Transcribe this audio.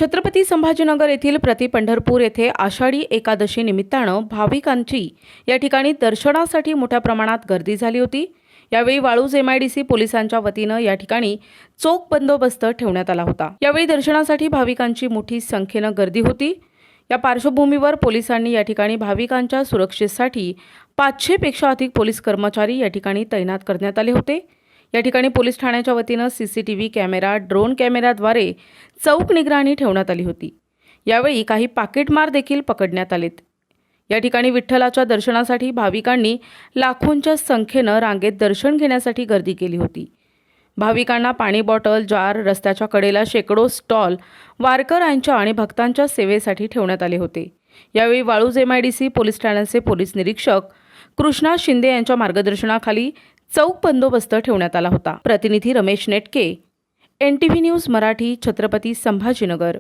छत्रपती संभाजीनगर येथील प्रति पंढरपूर येथे आषाढी एकादशी निमित्तानं भाविकांची या ठिकाणी दर्शनासाठी मोठ्या प्रमाणात गर्दी झाली होती। यावेळी वाळूज MIDC पोलिसांच्या वतीनं या ठिकाणी चोख बंदोबस्त ठेवण्यात आला होता। यावेळी दर्शनासाठी भाविकांची मोठी संख्येनं गर्दी होती। या पार्श्वभूमीवर पोलिसांनी या ठिकाणी भाविकांच्या सुरक्षेसाठी 500 पेक्षा अधिक पोलीस कर्मचारी या ठिकाणी तैनात करण्यात आले होते। या ठिकाणी पोलीस ठाण्याच्या वतीनं CCTV कॅमेरा, ड्रोन कॅमेराद्वारे चौक निगराणी ठेवण्यात आली होती। यावेळी काही पाकिटमार देखील पकडण्यात आलेत। या ठिकाणी विठ्ठलाच्या दर्शनासाठी भाविकांनी लाखोंच्या संख्येनं रांगेत दर्शन घेण्यासाठी गर्दी केली होती। भाविकांना पाणी बॉटल, जार, रस्त्याच्या कडेला शेकडो स्टॉल वारकऱ्यांच्या आणि भक्तांच्या सेवेसाठी ठेवण्यात आले होते। यावेळी वाळूज MIDC पोलीस ठाण्याचे पोलीस निरीक्षक कृष्णा शिंदे यांच्या मार्गदर्शनाखाली चौक बंदोबस्त ठेवण्यात आला होता। प्रतिनिधी रमेश नेटके, NTV न्यूज मराठी, छत्रपती संभाजीनगर।